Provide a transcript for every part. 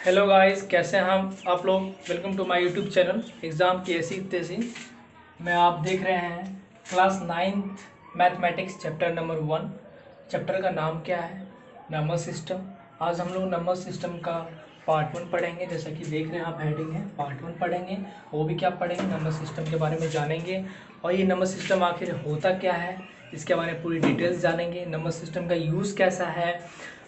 Hello guys, कैसे हैं हम आप लोग। Welcome to my YouTube channel exam की ऐसी तैसी में। आप देख रहे हैं class 9th mathematics chapter number 1। Chapter का नाम क्या है? Number system. आज हम लोग नंबर सिस्टम का पार्ट 1 पढ़ेंगे। जैसा कि देख रहे हैं आप, हेडिंग है पार्ट 1 पढ़ेंगे। वो भी क्या पढ़ेंगे? नंबर सिस्टम के बारे में जानेंगे। और ये नंबर सिस्टम आखिर होता क्या है, इसके बारे में पूरी डिटेल्स जानेंगे। नंबर सिस्टम का यूज़ कैसा है,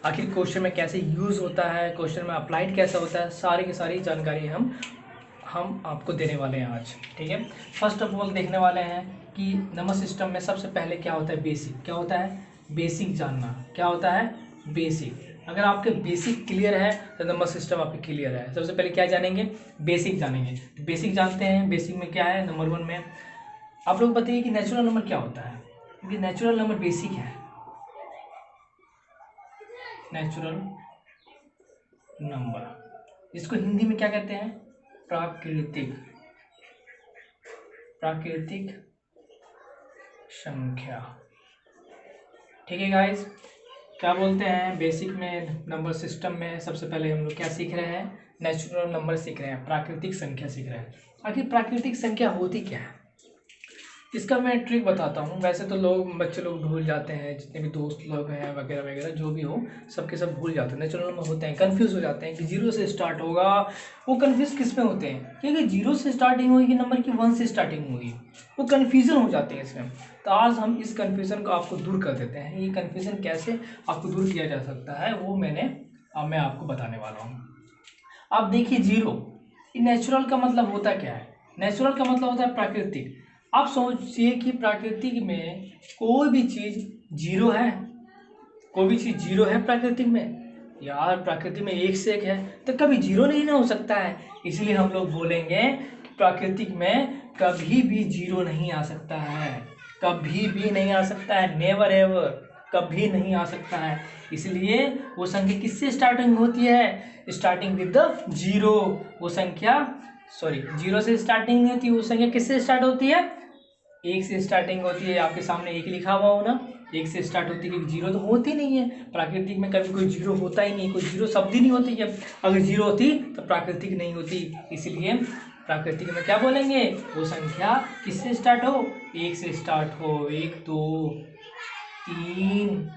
आखिर क्वेश्चन में कैसे यूज़ होता है, क्वेश्चन में अप्लाइड कैसा होता है, सारी की सारी जानकारी हम आपको देने वाले हैं आज। ठीक है, फर्स्ट ऑफ ऑल देखने वाले हैं कि नंबर सिस्टम में सबसे पहले क्या होता है। बेसिक क्या होता है? बेसिक जानना। क्या होता है? बेसिक। अगर आपके बेसिक क्लियर है तो नंबर सिस्टम आपके क्लियर है। सबसे पहले क्या जानेंगे? बेसिक जानेंगे। तो बेसिक जानते हैं। बेसिक में क्या है? नंबर 1 में आप लोग बताइए कि नेचुरल नंबर क्या होता है, क्योंकि नेचुरल नंबर बेसिक है। नेचुरल नंबर, इसको हिंदी में क्या कहते हैं? प्राकृतिक। प्राकृतिक संख्या। ठीक है गाइस, क्या बोलते हैं बेसिक में नंबर सिस्टम में सबसे पहले हम लोग क्या सीख रहे हैं? नेचुरल नंबर सीख रहे हैं, प्राकृतिक संख्या सीख रहे हैं। आखिर प्राकृतिक संख्या होती क्या है, इसका मैं ट्रिक बताता हूँ। वैसे तो बच्चे लोग भूल जाते हैं, जितने भी दोस्त लोग हैं वगैरह वगैरह जो भी हो, सबके सब भूल जाते हैं। नेचुरल नंबर होते हैं, कंफ्यूज हो जाते हैं कि 0 से स्टार्ट होगा। वो कंफ्यूज किस में होते हैं? क्योंकि 0 से स्टार्टिंग होगी कि नंबर की 1 से स्टार्टिंग होगी, वो कन्फ्यूजन हो जाते हैं इसमें। तो आज हम इस कन्फ्यूजन को आपको दूर कर देते हैं। ये कन्फ्यूजन कैसे आपको दूर किया जा सकता है वो मैं आपको बताने वाला हूँ। आप देखिए 0, नेचुरल का मतलब होता क्या है? नेचुरल का मतलब होता है प्राकृतिक। आप सोचिए कि प्राकृतिक में कोई भी चीज 0 है, कोई भी चीज 0 है प्राकृतिक में। यार प्राकृतिक में 1 से 1 है, तो कभी 0 नहीं ना हो सकता है। इसलिए हम लोग बोलेंगे कि प्राकृतिक में कभी भी 0 नहीं आ सकता है। कभी भी नहीं आ सकता है, नेवर एवर, कभी नहीं आ सकता है। इसलिए वो संख्या किससे स्टार्टिंग होती है? Starting with the 0। वो संख्या 0 से स्टार्टिंग नहीं होती, वो संख्या किससे स्टार्ट होती है? 1 से स्टार्टिंग होती है। आपके सामने 1 लिखा हुआ हो ना, 1 से स्टार्ट होती है, क्योंकि 0 तो होती नहीं है प्राकृतिक में। कभी कोई 0 होता ही नहीं, कोई 0 शब्द ही नहीं होती है। अगर 0 होती तो प्राकृतिक नहीं होती। इसलिए प्राकृतिक में क्या बोलेंगे? वो संख्या किससे स्टार्ट हो? 1 से स्टार्ट हो। 1 2 3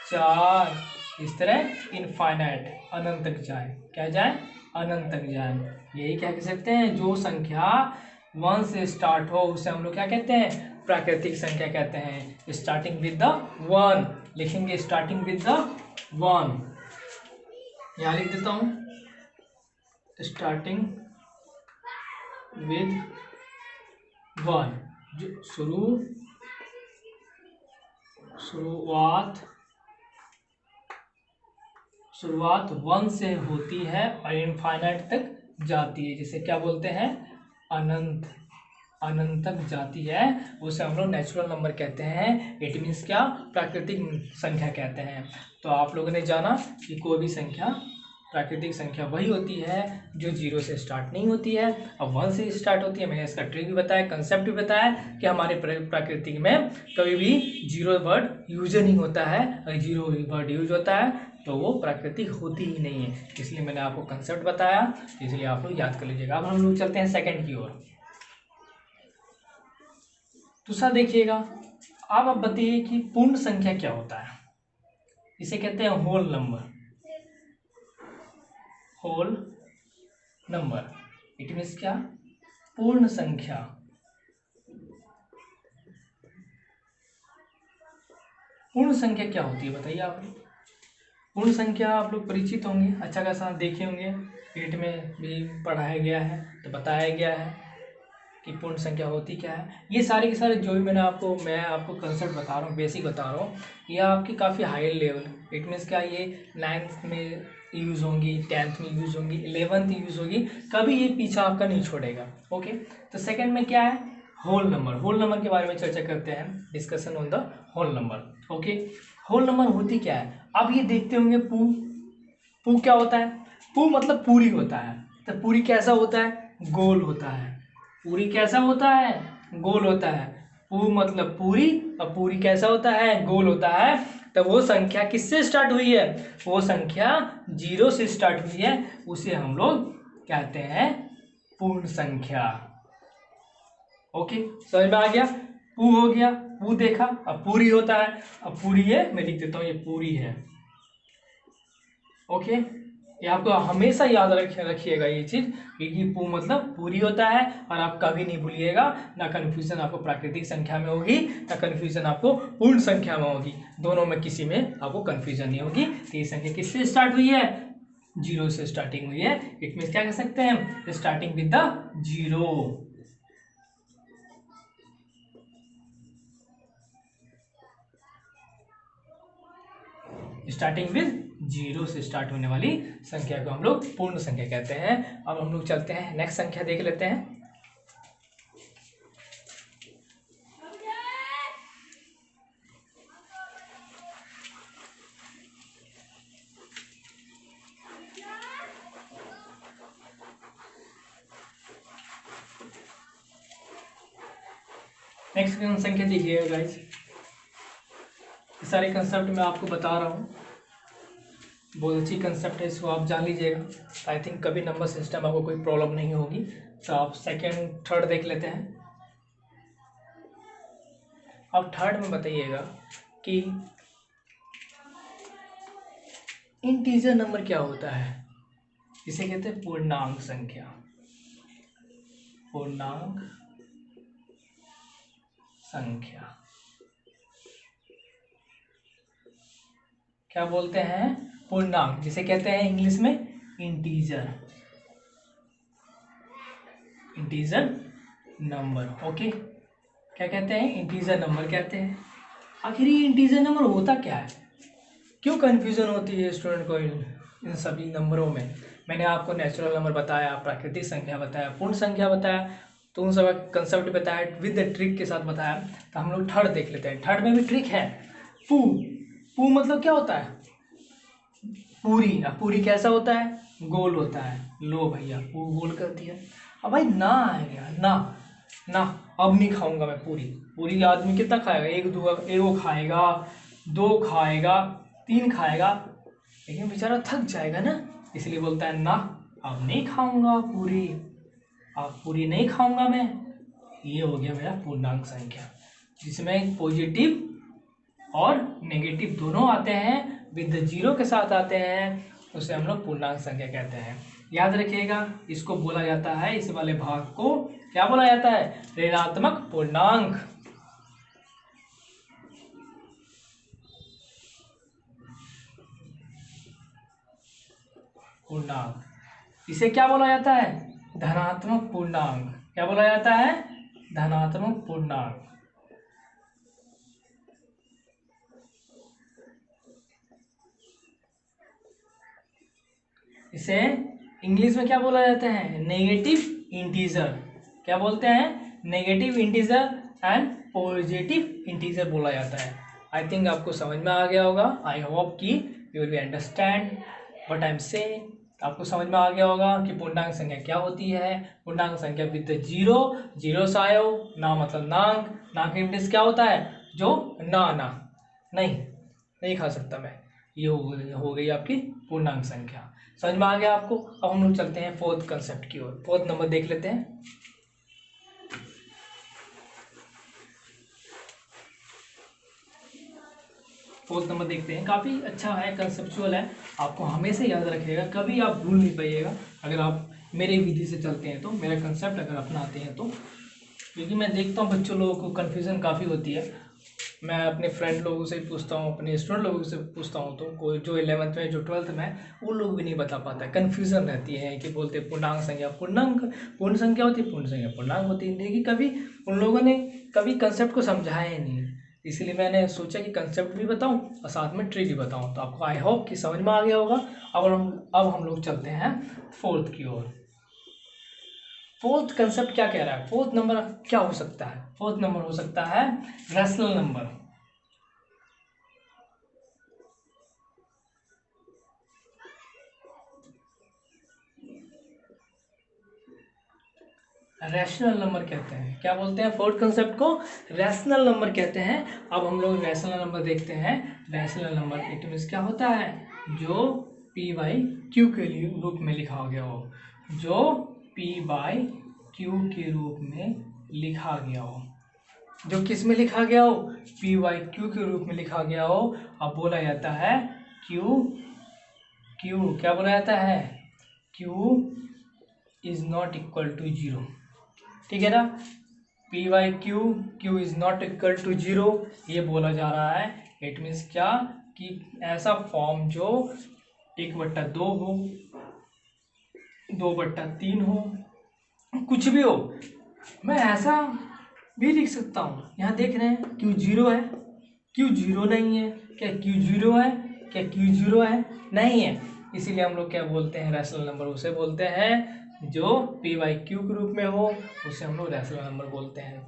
4, इस तरह इनफाइनाइट, अनंत तक जाए। क्या जाए? अनंत तक जाए। यही क्या कह सकते हैं? जो संख्या 1 से स्टार्ट हो उसे हम लोग क्या कहते हैं? प्राकृतिक संख्या कहते हैं। स्टार्टिंग विद द 1 लिखेंगे, स्टार्टिंग विद द 1। यहां लिख देता हूं, स्टार्टिंग विद 1। जो शुरुआत 1 से होती है और इनफाइनाइट तक जाती है, जिसे क्या बोलते हैं? अनंत। अनंत तक जाती है, उसे हम लोग नेचुरल नंबर कहते हैं। इट मीन्स क्या? प्राकृतिक संख्या कहते हैं। तो आप लोगों ने जाना कि कोई भी संख्या, प्राकृतिक संख्या वही होती है जो 0 से स्टार्ट नहीं होती है और 1 से स्टार्ट होती है। मैंने इसका ट्रिक भी बताया, कंसेप्ट भी बताया कि हमारे प्राकृतिक में कभी भी 0 वर्ड यूज नहीं होता है। अगर 0 वर्ड यूज होता है तो वो प्राकृतिक होती ही नहीं है। इसलिए मैंने आपको कंसेप्ट बताया, इसलिए आप लोग याद कर लीजिएगा। अब हम लोग चलते हैं सेकंड की ओर। दूसरा देखिएगा, आप बताइए कि पूर्ण संख्या क्या होता है? इसे कहते हैं whole number. Whole number it means क्या? पूर्ण संख्या। पूर्ण संख्या क्या होती है बताइए आप लोग। पूर्ण संख्या आप लोग परिचित होंगे, अच्छा खासा देखे होंगे, पेट में भी पढ़ाया गया है, तो बताया गया है कि पूर्ण संख्या होती क्या है। ये सारे के सारे जो भी मैं आपको कंसेप्ट बता रहा हूँ, बेसिक बता रहा हूँ, ये आपकी काफ़ी हाई लेवल, इट मीन्स क्या, ये 9th में यूज़ होंगी, 10th में यूज़ होंगी, 11th यूज़ होगी, कभी ये पीछा आपका नहीं छोड़ेगा। ओके, तो सेकंड में क्या है? Whole number. होल नंबर के बारे में चर्चा करते हैं, discussion on the whole number. Okay, whole number होती क्या है? आप ये देखते होंगे पू। पू क्या होता है? पू मतलब पूरी होता है। तो पूरी कैसा होता है? गोल होता है। पूरी कैसा होता है? गोल होता है। पू मतलब पूरी, और पूरी कैसा होता है? गोल होता है। तो वो संख्या किससे स्टार्ट हुई है? वो संख्या 0 से स्टार्ट हुई है, उसे हम लोग कहते हैं पूर्ण संख्या। ओके, समझ में आ गया? पू हो गया, पू देखा, अब पूरी होता है, अब पूरी है, मैं लिख देता हूं ये पूरी है। ओके, ये आपको हमेशा याद रखिएगा ये चीज कि पू मतलब पूरी होता है, और आप कभी नहीं भूलिएगा, ना कंफ्यूजन आपको प्राकृतिक संख्या में होगी, ना कंफ्यूजन आपको पूर्ण संख्या में होगी, दोनों में किसी में आपको कंफ्यूजन नहीं होगी। तो ये संख्या किससे स्टार्ट हुई है? 0 से स्टार्टिंग हुई है। इट मीन्स क्या कह सकते हैं? Starting with the 0। Starting with 0 से स्टार्ट होने वाली संख्या को हम लोग पूर्ण संख्या कहते हैं। अब हम लोग चलते हैं नेक्स्ट संख्या देख लेते हैं। नेक्स्ट संख्या देखिएगा गाइस, सारे कंसेप्ट मैं आपको बता रहा हूँ, बहुत अच्छी कंसेप्ट है, इसको आप जान लीजिएगा। आई थिंक कभी नंबर सिस्टम आपको कोई प्रॉब्लम नहीं होगी। तो आप सेकंड थर्ड देख लेते हैं। अब थर्ड में बताइएगा कि इंटीजर नंबर क्या होता है? इसे कहते हैं पूर्णांक संख्या। पूर्णांक संख्या क्या बोलते हैं? पूर्णांक, जिसे कहते हैं इंग्लिश में इंटीजर। Integer number. ओके, क्या कहते हैं? इंटीजर नंबर कहते हैं। आखिर ये इंटीजर नंबर होता क्या है? क्यों कंफ्यूजन होती है स्टूडेंट को इन सभी नंबरों में? मैंने आपको नेचुरल नंबर बताया, प्राकृतिक संख्या बताया, पूर्ण संख्या बताया, तो उन सब कंसेप्ट बताया, विद द ट्रिक के साथ बताया। तो हम लोग थर्ड देख लेते हैं। थर्ड में भी ट्रिक है। पू, पू मतलब क्या होता है? पूरी। अब पूरी कैसा होता है? गोल होता है। लो भैया, पू गोल कर दिया। अब भाई ना है गया ना, ना अब नहीं खाऊंगा मैं पूरी। पूरी आदमी कितना खाएगा? एक दो, एक खाएगा, दो खाएगा, तीन खाएगा, लेकिन बेचारा थक जाएगा ना, इसलिए बोलता है ना, अब नहीं खाऊंगा पूरी, अब पूरी नहीं खाऊंगा मैं। ये हो गया मेरा पूर्णांक संख्या, जिसमें पॉजिटिव और नेगेटिव दोनों आते हैं, विद 0 के साथ आते हैं, उसे हम लोग पूर्णांक संख्या कहते हैं। याद रखिएगा, इसको बोला जाता है, इस वाले भाग को क्या बोला जाता है? ऋणात्मक पूर्णांक। पूर्णांक इसे क्या बोला जाता है? धनात्मक पूर्णांक। क्या बोला जाता है? धनात्मक पूर्णांक। इसे इंग्लिश में क्या बोला जाता है? Negative integer. क्या बोलते हैं? Negative integer and positive integer बोला जाता है। आई थिंक आपको समझ में आ गया होगा। आई होप कि you will be understand what I am saying. आपको समझ में आ गया होगा कि पूर्णांक संख्या क्या होती है। पूर्णांक संख्या विद 0, 0 से आयो, ना मतलब नांक, नांक इंग्लिश क्या होता है? जो ना ना नहीं नहीं खा सकता मैं। ये हो गई आपकी पूर्णांक संख्या। समझ में आ गया आपको? अब हम लोग चलते हैं फोर्थ कंसेप्ट की ओर। फोर्थ नंबर देख लेते हैं। फोर्थ नंबर देखते हैं, काफ़ी अच्छा है, कंसेप्चुअल है, आपको हमेशा याद रखिएगा, कभी आप भूल नहीं पाइएगा अगर आप मेरे विधि से चलते हैं तो, मेरा कंसेप्ट अगर अपनाते हैं तो। क्योंकि मैं देखता हूँ बच्चों लोगों को कन्फ्यूज़न काफ़ी होती है। मैं अपने फ्रेंड लोगों से पूछता हूँ, अपने स्टूडेंट लोगों से पूछता हूँ, तो कोई जो 11th में, जो 12th में, वो लोग भी नहीं बता पाता है, कन्फ्यूज़न रहती है कि बोलते पूर्णांक संख्या पूर्णांक, पूर्ण संख्या होती है, पूर्ण संख्या पूर्णांक होती है, लेकिन कभी उन लोगों ने कभी कंसेप्ट को समझाया ही नहीं। इसलिए मैंने सोचा कि कंसेप्ट भी बताऊं और साथ में ट्रिक भी बताऊं, तो आपको आई होप कि समझ में आ गया होगा। अब हम लोग चलते हैं फोर्थ की ओर। फोर्थ कंसेप्ट क्या कह रहा है? फोर्थ नंबर क्या हो सकता है? फोर्थ नंबर हो सकता है रैशनल नंबर। रैशनल नंबर कहते हैं। क्या बोलते हैं? फोर्थ कंसेप्ट को रैशनल नंबर कहते हैं। अब हम लोग रैशनल नंबर देखते हैं। रैशनल नंबर इट मीन्स क्या होता है? जो पी बाई क्यू के रूप में लिखा गया हो, जो पी बाई क्यू के रूप में लिखा गया हो, जो किस में लिखा गया हो? पी बाई क्यू के रूप में लिखा गया हो। अब बोला जाता है क्यू क्यू क्या बोला जाता है? Q is not equal to zero. ठीक है ना? P by Q, Q is not equal to zero, ये बोला जा रहा है। इट मीन्स क्या कि ऐसा फॉर्म जो 1/2 हो, 2/3 हो, कुछ भी हो, मैं ऐसा भी लिख सकता हूँ। यहाँ देख रहे हैं क्यू जीरो है, क्यू जीरो नहीं है। क्या क्यू जीरो है? क्या क्यू जीरो है? नहीं है। इसीलिए हम लोग क्या बोलते हैं? रैशनल नंबर उसे बोलते हैं जो पी बाई क्यू के रूप में हो, उसे हम लोग रैशनल नंबर बोलते हैं।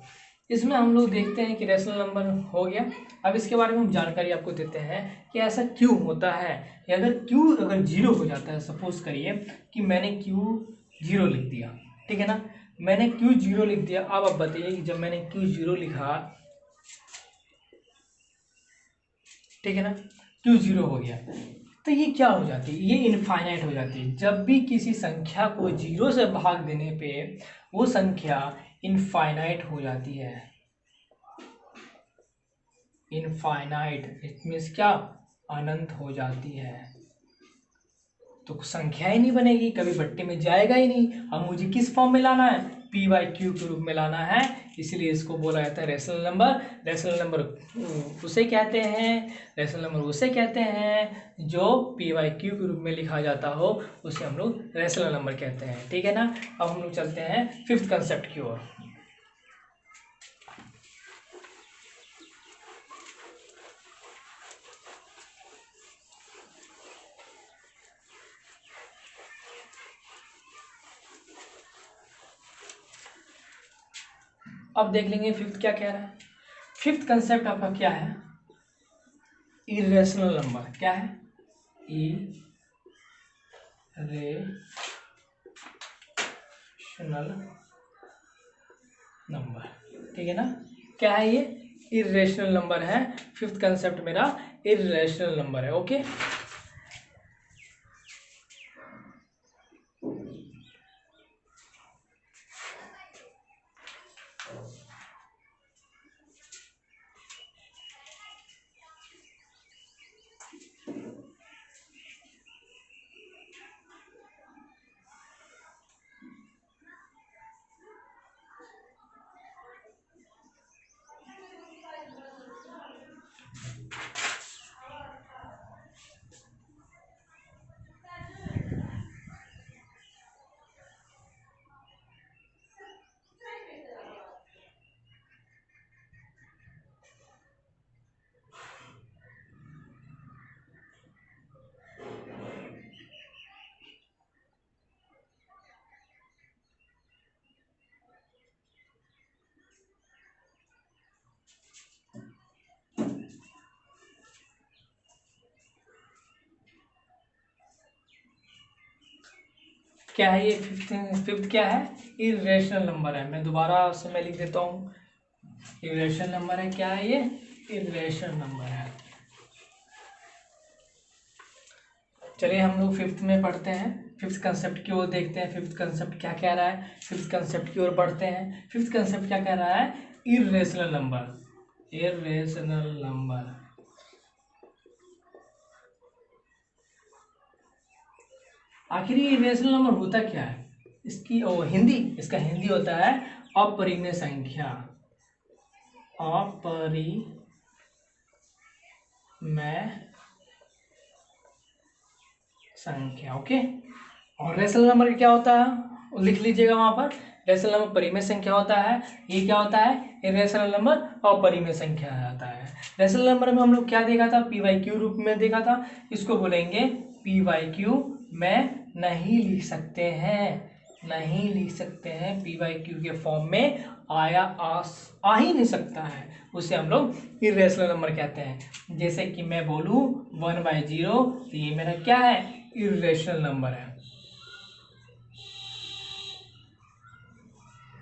इसमें हम लोग देखते हैं कि रैशनल नंबर हो गया। अब इसके बारे में हम जानकारी आपको देते हैं कि ऐसा क्यों होता है। अगर जीरो हो जाता है, सपोज करिए कि मैंने क्यू जीरो लिख दिया, ठीक है ना? मैंने क्यू जीरो लिख दिया। अब आप बताइए कि जब मैंने क्यू जीरो लिखा, ठीक है ना, क्यू जीरो हो गया, तो ये क्या हो जाती है? ये इनफाइनाइट हो जाती है। जब भी किसी संख्या को जीरो से भाग देने पे वो संख्या इनफाइनाइट हो जाती है। इनफाइनाइट इट मीन्स क्या? अनंत हो जाती है। तो संख्या ही नहीं बनेगी, कभी भट्टी में जाएगा ही नहीं। अब मुझे किस फॉर्म में लाना है? पी बाई क्यू के रूप में लाना है। इसलिए इसको बोला जाता है रैशनल नंबर। रैशनल नंबर उसे कहते हैं, रैशनल नंबर उसे कहते हैं जो पी बाई क्यू के रूप में लिखा जाता हो, उसे हम लोग रैशनल नंबर कहते हैं। ठीक है ना? अब हम लोग चलते हैं फिफ्थ कंसेप्ट की ओर। अब देख लेंगे फिफ्थ क्या कह रहा है। फिफ्थ कंसेप्ट आपका क्या है? Irrational number. क्या है? Irrational number. ठीक है ना? क्या है ये? इरेशनल नंबर है। फिफ्थ कंसेप्ट मेरा इरेशनल नंबर है। ओके, क्या है ये? फिफ्थ क्या है? इरेशनल नंबर है। मैं दोबारा से मैं लिख देता हूँ। इरेशनल नंबर है। क्या है ये? इरेशनल नंबर है। चलिए हम लोग फिफ्थ में पढ़ते हैं। फिफ्थ कंसेप्ट की ओर देखते हैं। फिफ्थ कंसेप्ट क्या कह रहा है? फिफ्थ कंसेप्ट की ओर बढ़ते हैं। फिफ्थ कंसेप्ट क्या कह रहा है? Irrational number. इरेशनल नंबर आखिर ये इरेशनल नंबर होता क्या है? इसका हिंदी होता है अपरिमेय संख्या। अपरिमेय संख्या। ओके, और रेशनल नंबर क्या होता है? लिख लीजिएगा वहां पर। रेशनल नंबर परिमेय संख्या होता है। ये क्या होता है? इरेशनल नंबर अपरिमेय संख्या होता है। रेशनल नंबर में हम लोग क्या देखा था? पी वाई क्यू रूप में देखा था। इसको बोलेंगे पी वाई क्यू में नहीं लिख सकते हैं, नहीं लिख सकते हैं। पी वाई क्यू के फॉर्म में आ ही नहीं सकता है। उसे हम लोग इरेशनल नंबर कहते हैं। जैसे कि मैं बोलूँ 1/0, तो ये मेरा क्या है? इरेशनल नंबर है।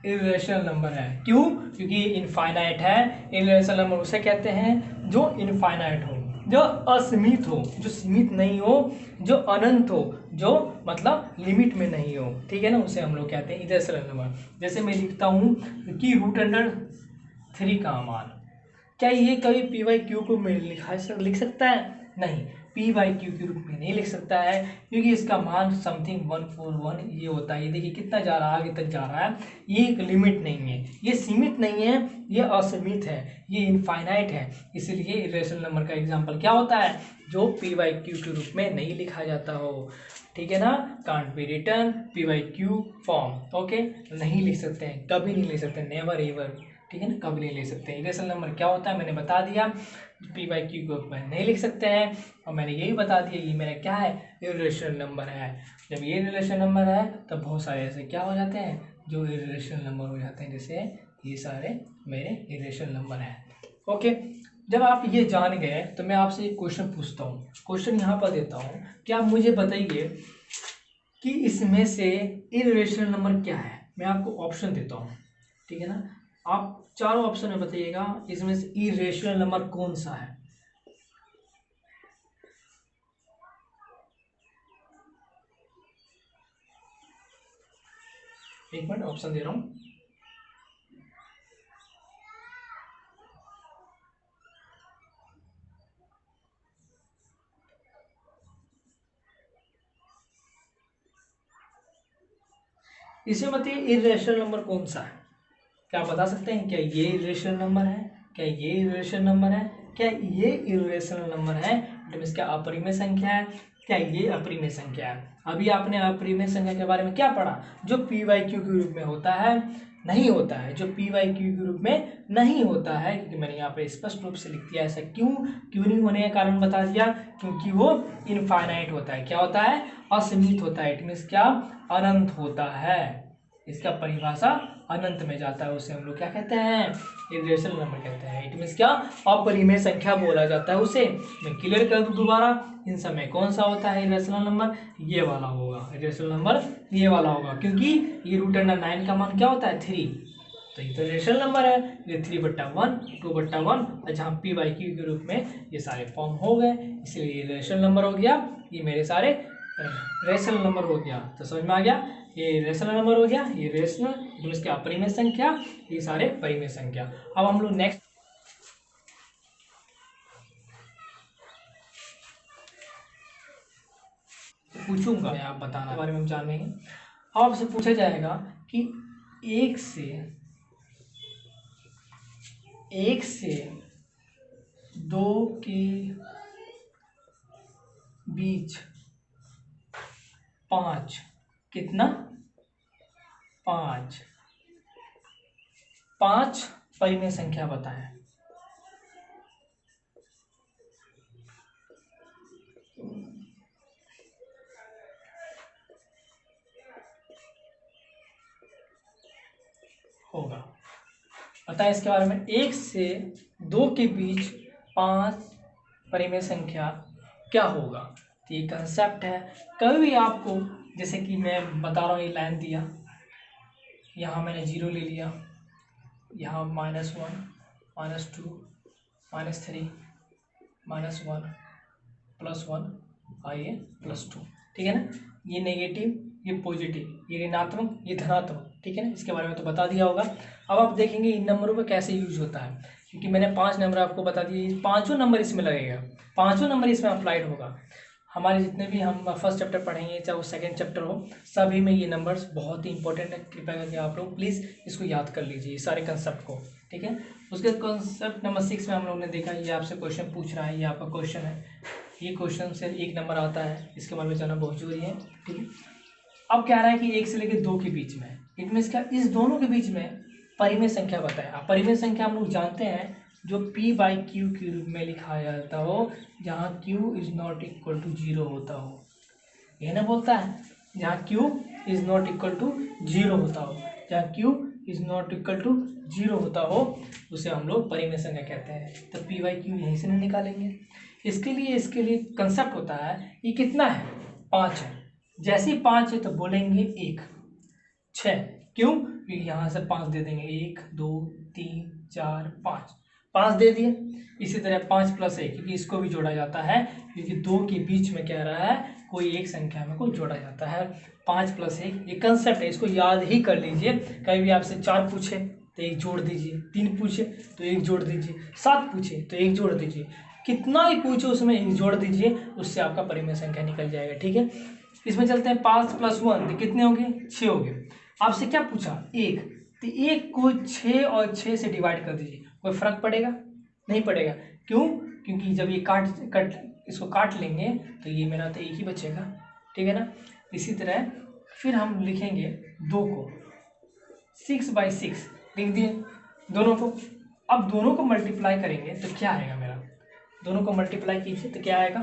इरेशनल नंबर है। क्यों? क्योंकि इनफाइनाइट है। इरेशनल नंबर उसे कहते हैं जो इनफाइनाइट हो, जो असीमित हो, जो सीमित नहीं हो, जो अनंत हो, जो मतलब लिमिट में नहीं हो, ठीक है ना, उसे हम लोग कहते हैं इरेशनल नंबर। जैसे मैं लिखता हूँ कि √3 का मान, क्या ये कभी पी बाई क्यू को लिख सकता है? नहीं, पी बाई क्यू के रूप में नहीं लिख सकता है, क्योंकि इसका मान समथिंग 141 ये होता है। ये देखिए कितना जा रहा है, आगे तक जा रहा है। ये एक लिमिट नहीं है, ये सीमित नहीं है, ये असीमित है, ये इनफाइनाइट है। इसलिए इरेशनल नंबर का एग्जाम्पल क्या होता है? जो पी बाई क्यू के रूप में नहीं लिखा जाता हो, ठीक है ना। Can't be return P by Q form, okay, नहीं लिख सकते हैं, कभी नहीं लिख सकते, नेवर एवर, ठीक है ना, कभी नहीं ले सकते हैं। इरेशनल नंबर क्या होता है मैंने बता दिया, पी बाई क्यू को नहीं लिख सकते हैं, और मैंने यही बता दिया ये मेरा क्या है, इरेशनल नंबर है। जब ये इरेशनल नंबर है तब बहुत सारे ऐसे क्या हो जाते हैं जो इरेशनल नंबर हो जाते हैं, जैसे ये सारे मेरे इरेशनल नंबर हैं। ओके, जब आप ये जान गए तो मैं आपसे एक क्वेश्चन पूछता हूँ, क्वेश्चन यहाँ पर देता हूँ कि आप मुझे बताइए कि इसमें से इरेशनल नंबर क्या है। मैं आपको ऑप्शन देता हूँ, ठीक है ना, आप चारों ऑप्शन में बताइएगा इसमें से इरेशनल नंबर कौन सा है। एक मिनट, ऑप्शन दे रहा हूं। इसमें बताइए इरेशनल नंबर कौन सा है। क्या आप बता सकते हैं? क्या ये इरेशनल नंबर है? क्या ये इरेशनल नंबर है? क्या ये इरेशनल नंबर है? मीन्स क्या अपरिमेय संख्या है? क्या ये अपरिमेय संख्या है? अभी आपने अपरिमेय संख्या के बारे में क्या पढ़ा? जो पी बाई क्यू के रूप में होता है, नहीं होता है, जो पी बाई क्यू के रूप में नहीं होता है, क्योंकि मैंने यहाँ पे स्पष्ट रूप से लिख दिया। ऐसा क्यों नहीं होने का कारण बता दिया, क्योंकि वो इनफाइनाइट होता है। क्या होता है? असीमित होता है। इट मीन्स क्या? अनंत होता है। इसका परिभाषा अनंत में जाता है, उसे हम लोग क्या कहते हैं? इरेशनल नंबर कहते हैं। इट मीन्स क्या? अपरिमेय संख्या बोला जाता है उसे। मैं क्लियर कर दूं दोबारा, इन समय कौन सा होता है इरेशनल नंबर? ये वाला होगा इरेशनल नंबर, ये वाला होगा, क्योंकि ये √9 का मान क्या होता है? 3, तो ये तो इरेशनल नंबर है। ये 3/1 2/1, और जहाँ पी बाई क्यू के रूप में ये सारे फॉर्म हो गए, इसलिए ये इरेशनल नंबर हो गया। ये मेरे सारे रेशनल नंबर हो गया। तो समझ में आ गया, ये रेशनल नंबर हो गया, ये रेशनल, इसके अपरिमेय संख्या, ये सारे परिमेय संख्या। अब हम लोग नेक्स्ट पूछूंगा, मैं आप बताना के बारे में हम जानेंगे। अब आपसे पूछा जाएगा कि एक से 2 के बीच 5 कितना? 5 परिमेय संख्या बताएं। होगा, बताएं इसके बारे में। 1 से 2 के बीच 5 परिमेय संख्या क्या होगा? तो ये कंसेप्ट है। कभी भी आपको, जैसे कि मैं बता रहा हूँ, ये लाइन दिया, यहाँ मैंने 0 ले लिया, यहाँ -1 -2 -3 -1 +1 और ये +2, ठीक है ना। ये नेगेटिव, ये पॉजिटिव, ये ऋणात्मक, ये धनात्मक, ठीक है ना। इसके बारे में तो बता दिया होगा। अब आप देखेंगे इन नंबरों पर कैसे यूज होता है, क्योंकि मैंने 5 नंबर आपको बता दिए, पाँचों नंबर इसमें लगेगा, पाँचों नंबर इसमें अप्लाइड होगा। हमारे जितने भी हम फर्स्ट चैप्टर पढ़ेंगे, चाहे वो सेकंड चैप्टर हो, सभी में ये नंबर्स बहुत ही इंपॉर्टेंट है। कृपया करके आप लोग प्लीज़ इसको याद कर लीजिए, सारे कंसेप्ट को, ठीक है। उसके कंसेप्ट नंबर 6 में हम लोग ने देखा, ये आपसे क्वेश्चन पूछ रहा है, ये आपका क्वेश्चन है, ये क्वेश्चन से 1 नंबर आता है, इसके बारे में जानना बहुत जरूरी है, ठीक है। अब कह रहा है कि 1 से लेकर 2 के बीच में, इट मीन्स क्या? इस दोनों के बीच में परिमेय संख्या बताए। अब परिमेय संख्या हम लोग जानते हैं, जो पी बाई क्यू के रूप में लिखा जाता हो, जहाँ Q is not equal to 0 होता हो, ये ना बोलता है, जहाँ Q is not equal to 0 होता हो, जहाँ Q is not equal to 0 होता हो, उसे हम लोग परिमेय संख्या कहते हैं। तो पी बाई क्यू यहीं से नहीं निकालेंगे। इसके लिए कंसेप्ट होता है, ये कितना है? 5 है। जैसे ही 5 है तो बोलेंगे 1, 6, क्यों? यहाँ से 5 दे देंगे, 1 2 3 4 5, 5 दे दिए। इसी तरह 5 + 1, क्योंकि इसको भी जोड़ा जाता है, क्योंकि 2 के बीच में कह रहा है कोई एक संख्या में को जोड़ा जाता है। 5 + 1 ये कंसेप्ट है, इसको याद ही कर लीजिए। कहीं भी आपसे 4 पूछे तो 1 जोड़ दीजिए, 3 पूछे तो 1 जोड़ दीजिए, 7 पूछे तो 1 जोड़ दीजिए, कितना ही पूछे उसमें 1 जोड़ दीजिए, उससे आपका परिमेय संख्या निकल जाएगा। ठीक है, इसमें चलते हैं 5 + 1 तो कितने हो गए, 6 हो गए। आपसे क्या पूछा, 1, तो 1 को 6 और 6 से डिवाइड कर दीजिए, कोई फर्क पड़ेगा, नहीं पड़ेगा। क्यों, क्योंकि जब ये इसको काट लेंगे तो ये मेरा तो 1 ही बचेगा। ठीक है ना। इसी तरह फिर हम लिखेंगे 2 को 6/6 लिख दिए दोनों को। अब दोनों को मल्टीप्लाई करेंगे तो क्या आएगा मेरा, दोनों को मल्टीप्लाई कीजिए तो क्या आएगा,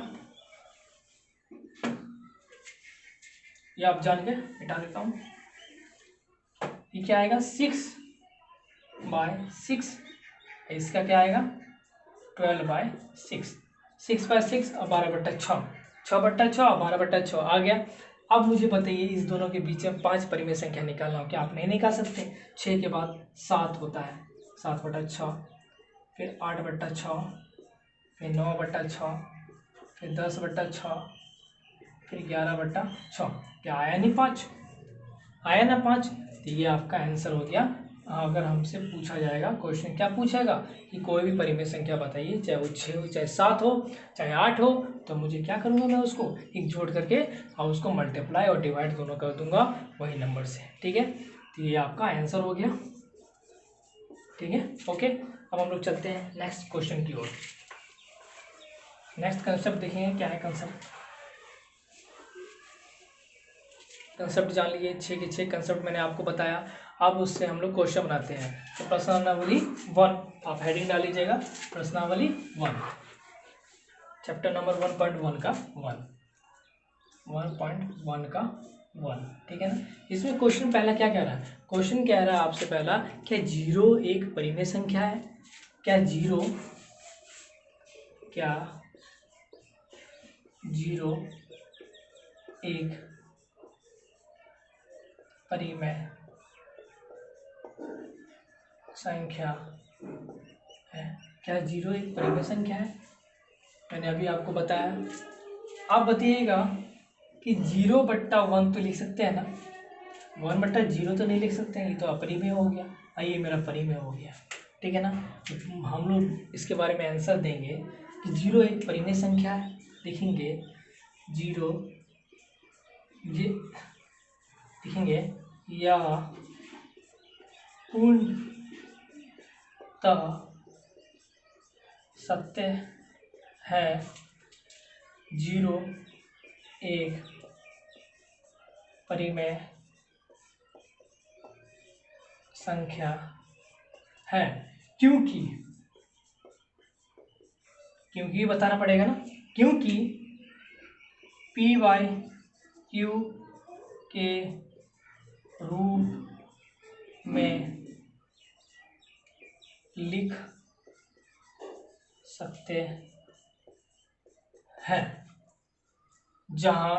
ये आप जान गए, मिटा देता हूँ। ये क्या आएगा, 6/6, इसका क्या आएगा 12/6, 6/6 और 12/6, 6/6 और 12/6 आ गया। अब मुझे बताइए इस दोनों के बीच में 5 परिमेय संख्या निकालना हो, क्या आप नहीं निकाल सकते। 6 के बाद 7 होता है, 7/6, फिर 8/6, फिर 9/6, फिर 10/6, फिर 11/6, क्या आया नहीं 5, आया ना 5, तो ये आपका आंसर हो गया। अगर हमसे पूछा जाएगा क्वेश्चन, क्या पूछेगा कि कोई भी परिमेय संख्या बताइए, चाहे वो 6 हो, चाहे 7 हो, चाहे 8 हो, तो मुझे क्या करूँगा, मैं उसको एक जोड़ करके और उसको मल्टीप्लाई और डिवाइड दोनों कर दूंगा वही नंबर से। ठीक है, तो ये आपका आंसर हो गया। ठीक है, ओके। अब हम लोग चलते हैं नेक्स्ट क्वेश्चन की ओर। नेक्स्ट कंसेप्ट देखेंगे, क्या है कंसेप्ट। कंसेप्ट जान लीजिए, 6 के 6 कंसेप्ट मैंने आपको बताया। अब उससे हम लोग क्वेश्चन बनाते हैं। तो प्रश्नावली 1, आप हेडिंग डाल लीजिएगा, प्रश्नावली 1, चैप्टर नंबर 1.1 का 1.1 का 1। ठीक है ना। इसमें क्वेश्चन पहला क्या कह रहा है, क्वेश्चन कह रहा है आपसे पहला, क्या 0 एक परिमेय संख्या है, क्या 0 एक परिमेय संख्या है, क्या 0 एक परिमेय संख्या है। मैंने अभी आपको बताया। आप बताइएगा कि 0/1 तो लिख सकते हैं ना, 1/0 तो नहीं लिख सकते हैं, ये तो अपरिमेय हो गया, ये मेरा परिमेय हो गया। ठीक है ना। तो हम लोग इसके बारे में आंसर देंगे कि 0 एक परिमेय संख्या है, लिखेंगे 0 लिखेंगे या पूर्णतः सत्य है, 0 एक परिमेय संख्या है। क्योंकि बताना पड़ेगा ना, क्योंकि p/q के रूप में लिख सकते हैं, जहां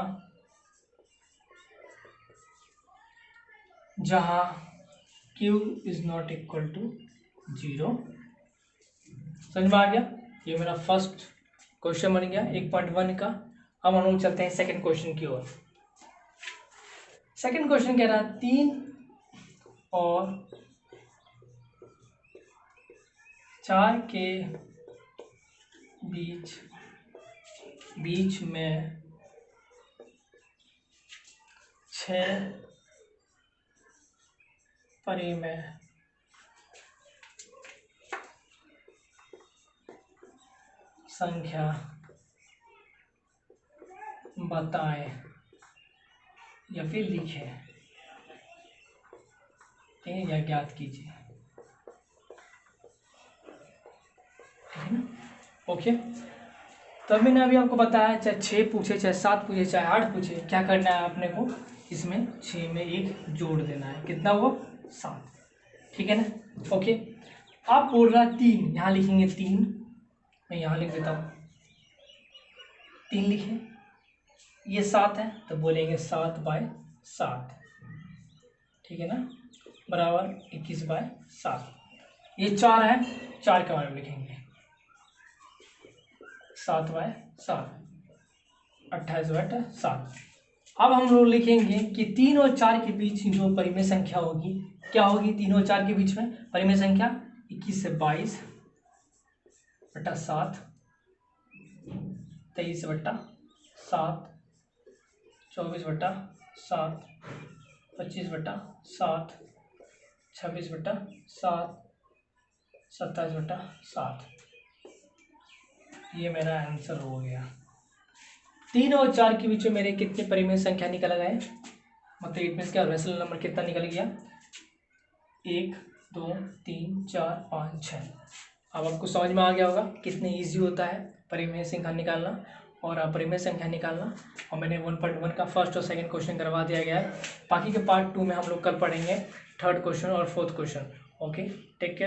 q is not equal to 0। समझ में आ गया, ये मेरा फर्स्ट क्वेश्चन बन गया 1.1 का। अब हम लोग चलते हैं सेकंड क्वेश्चन की ओर। सेकंड क्वेश्चन कह रहा है 3 और 4 के बीच में 6 परिमेय संख्या बताएं या फिर लिखें, या ज्ञात कीजिए। ठीक है ना, ओके। तो मैंने अभी आपको बताया, चाहे 6 पूछे, चाहे 7 पूछे, चाहे 8 पूछे, क्या करना है अपने को, इसमें 6 में 1 जोड़ देना है, कितना हुआ 7। ठीक है ना, ओके। अब बोल रहा 3, यहाँ लिखेंगे 3, मैं यहाँ लिख देता हूँ 3 लिखे, ये 7 है तो बोलेंगे 7/7। ठीक है ना, बराबर 21/7। ये 4 है, 4 के बारे में लिखेंगे 7/7, 28/7। अब हम लोग लिखेंगे कि 3 और 4 के बीच जो परिमेय संख्या होगी, क्या होगी 3 और 4 के बीच में परिमेय संख्या? 21 से 22/7, 23/7, 24/7, 25/7, 26/7, 27/7। ये मेरा आंसर हो गया। 3 और 4 के बीच में मेरे कितने परिमेय संख्या निकल गए? मतलब इट मीन्स क्या रेशनल नंबर कितना निकल गया? 1 2 3 4 5 6। अब आपको समझ में आ गया होगा कितने इजी होता है परिमेय संख्या निकालना और परिमेय संख्या निकालना। और मैंने 1.1 का फर्स्ट और सेकंड क्वेश्चन करवा दिया गया है। बाकी के पार्ट 2 में हम लोग कल पढ़ेंगे थर्ड क्वेश्चन और fourth question. Okay, take care.